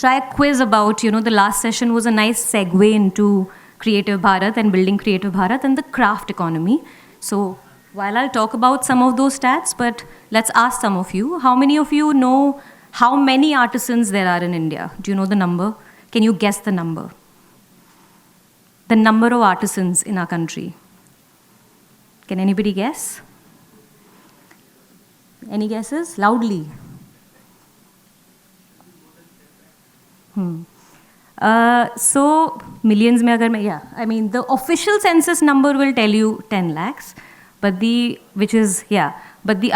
try a quiz about, the last session was a nice segue into Creative Bharat and building Creative Bharat and the craft economy. So while I'll talk about some of those stats, but let's ask some of you, how many of you know how many artisans there are in India? Do you know the number? Can you guess the number? The number of artisans in our country. Can anybody guess? Any guesses? Loudly. So millions mein agar main, I mean the official census number will tell you 10 lakhs, but the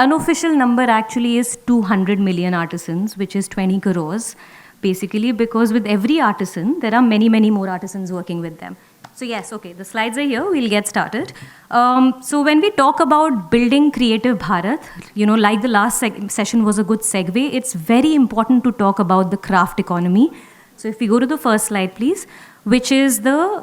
unofficial number actually is 200 million artisans, which is 20 crores, basically because with every artisan there are many, many more artisans working with them. So yes, okay, the slides are here, we'll get started. So when we talk about building Creative Bharat, like the last session was a good segue, it's very important to talk about the craft economy. So if we go to the first slide, please, which is the,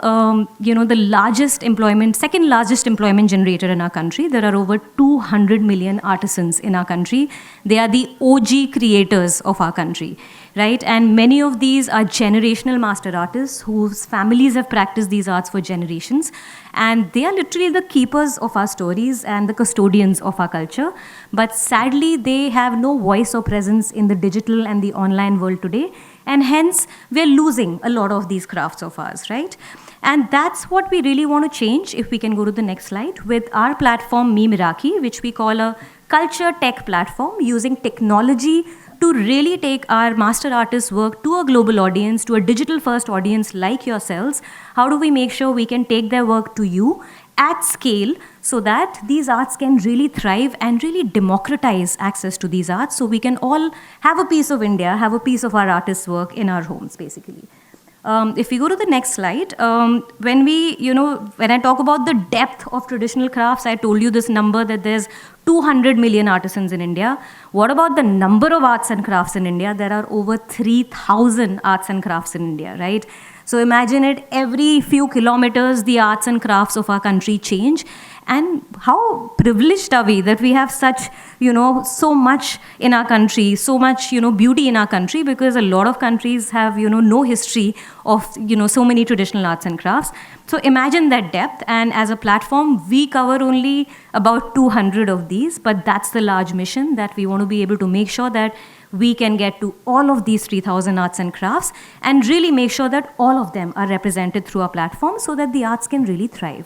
the second largest employment generator in our country. There are over 200 million artisans in our country. They are the OG creators of our country, right? And many of these are generational master artists whose families have practiced these arts for generations. And they are literally the keepers of our stories and the custodians of our culture. But sadly, they have no voice or presence in the digital and the online world today. And hence, we're losing a lot of these crafts of ours, right? And that's what we really want to change, if we can go to the next slide, with our platform, Memeraki, which we call a culture tech platform, using technology to really take our master artists' work to a global audience, to a digital-first audience like yourselves. How do we make sure we can take their work to you at scale so that these arts can really thrive and really democratize access to these arts so we can all have a piece of India, have a piece of our artists' work in our homes, basically. If we go to the next slide, when I talk about the depth of traditional crafts, I told you this number that there's 200 million artisans in India. What about the number of arts and crafts in India? There are over 3,000 arts and crafts in India, right? So imagine it, every few kilometers, the arts and crafts of our country change. And how privileged are we that we have such, so much in our country, so much, beauty in our country, because a lot of countries have, no history of, so many traditional arts and crafts. So imagine that depth. And as a platform, we cover only about 200 of these, but that's the large mission that we want to be able to make sure that we can get to all of these 3,000 arts and crafts and really make sure that all of them are represented through our platform so that the arts can really thrive.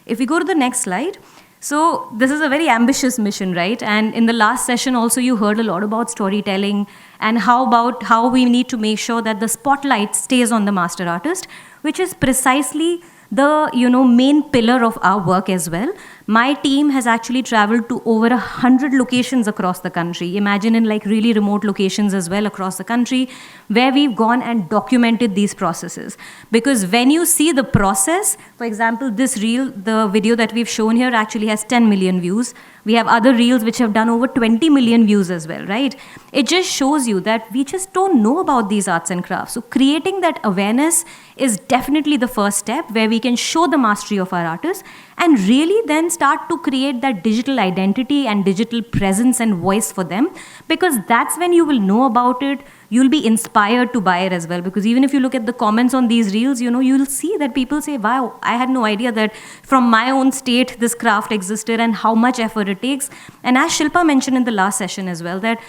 If we go to the next slide, so this is a very ambitious mission, right? And in the last session also you heard a lot about storytelling and how we need to make sure that the spotlight stays on the master artist, which is precisely the main pillar of our work as well. My team has actually traveled to over 100 locations across the country. Imagine in like really remote locations as well across the country, where we've gone and documented these processes. Because when you see the process, for example, this reel, the video that we've shown here actually has 10 million views. We have other reels which have done over 20 million views as well, right? It just shows you that we just don't know about these arts and crafts. So creating that awareness is definitely the first step, where we can show the mastery of our artists and really then start to create that digital identity and digital presence and voice for them, because that's when you will know about it. You'll be inspired to buy it as well, because even if you look at the comments on these reels, you'll see that people say, wow, I had no idea that from my own state this craft existed and how much effort it takes. And as Shilpa mentioned in the last session as well, that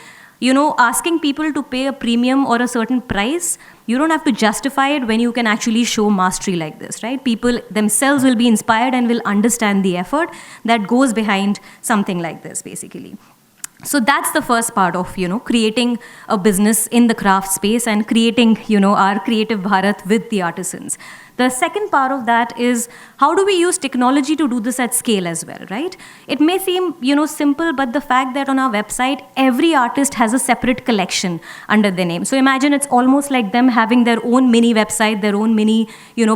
asking people to pay a premium or a certain price, you don't have to justify it when you can actually show mastery like this, right? People themselves will be inspired and will understand the effort that goes behind something like this, basically. So that's the first part of, creating a business in the craft space and creating, our Creative Bharat with the artisans. The second part of that is, how do we use technology to do this at scale as well, right? It may seem, simple, but the fact that on our website, every artist has a separate collection under their name. So imagine it's almost like them having their own mini website, their own mini,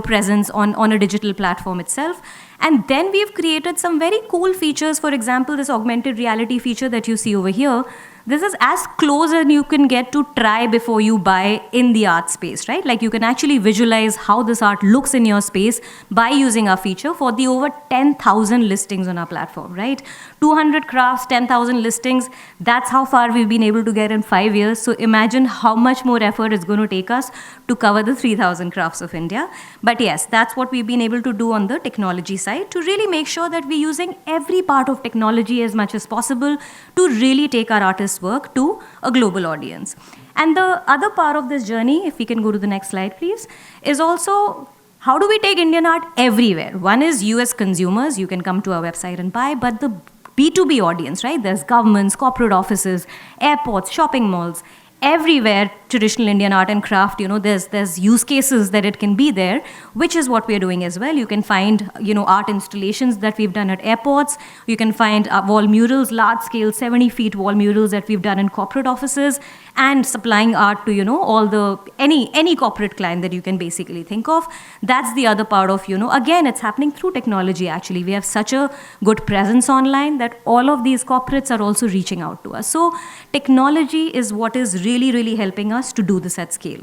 presence on a digital platform itself. And then we've created some very cool features. For example, this augmented reality feature that you see over here, this is as close as you can get to try before you buy in the art space, right? Like you can actually visualize how this art looks in your space by using our feature for the over 10,000 listings on our platform, right? 200 crafts, 10,000 listings, that's how far we've been able to get in 5 years. So imagine how much more effort it's going to take us to cover the 3,000 crafts of India. But yes, that's what we've been able to do on the technology side, to really make sure that we're using every part of technology as much as possible to really take our artists' work to a global audience. And the other part of this journey, if we can go to the next slide, please, is also how do we take Indian art everywhere? One is you as consumers, you can come to our website and buy, but the B2B audience, right? There's governments, corporate offices, airports, shopping malls, everywhere traditional Indian art and craft, there's use cases that it can be there, which is what we're doing as well. You can find, art installations that we've done at airports. You can find wall murals, large scale, 70 feet wall murals that we've done in corporate offices, and supplying art to, any corporate client that you can basically think of. That's the other part of, again, it's happening through technology actually. We have such a good presence online that all of these corporates are also reaching out to us. So technology is what is really, really helping us to do this at scale.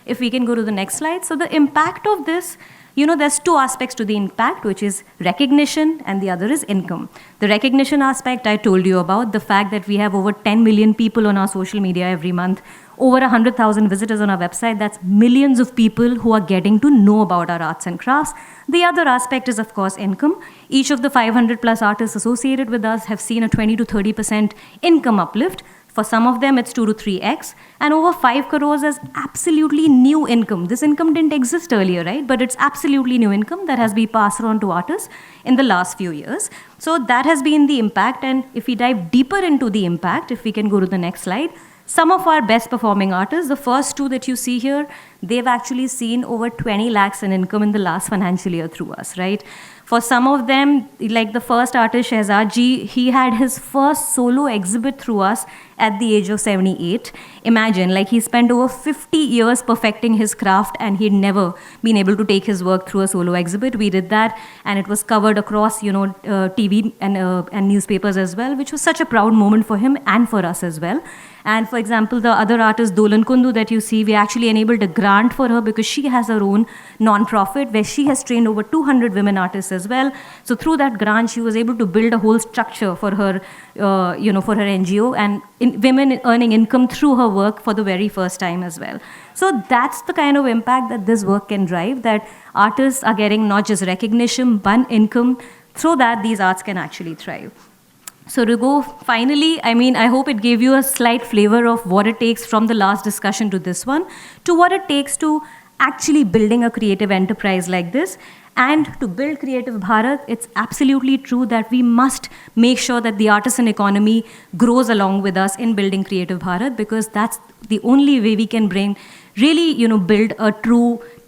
If we can go to the next slide. So the impact of this, there's two aspects to the impact, which is recognition and the other is income. The recognition aspect I told you about, the fact that we have over 10 million people on our social media every month, over 100,000 visitors on our website, that's millions of people who are getting to know about our arts and crafts. The other aspect is, of course, income. Each of the 500 plus artists associated with us have seen a 20 to 30% income uplift. For some of them, it's 2 to 3x. And over 5 crores is absolutely new income. This income didn't exist earlier, right? But it's absolutely new income that has been passed on to artists in the last few years. So that has been the impact. And if we dive deeper into the impact, if we can go to the next slide, some of our best performing artists, the first two that you see here, they've actually seen over 20 lakhs in income in the last financial year through us, right? For some of them, like the first artist, Shehzad Ji, he had his first solo exhibit through us at the age of 78. Imagine, like he spent over 50 years perfecting his craft and he'd never been able to take his work through a solo exhibit. We did that and it was covered across, TV and newspapers as well, which was such a proud moment for him and for us as well. And for example, the other artist, Dolan Kundu, that you see, we actually enabled a grant for her because she has her own non-profit where she has trained over 200 women artists as well. So through that grant, she was able to build a whole structure for her, for her NGO and women earning income through her work for the very first time as well. So that's the kind of impact that this work can drive, that artists are getting not just recognition, but income, so that these arts can actually thrive. So to go finally, I hope it gave you a slight flavor of what it takes from the last discussion to this one, to what it takes to actually building a creative enterprise like this. And to build Creative Bharat, it's absolutely true that we must make sure that the artisan economy grows along with us in building Creative Bharat, because that's the only way we can build a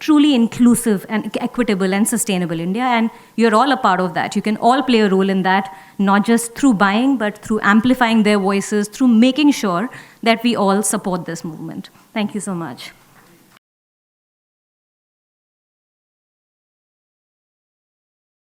truly inclusive and equitable and sustainable India. And you're all a part of that. You can all play a role in that, not just through buying, but through amplifying their voices, through making sure that we all support this movement. Thank you so much.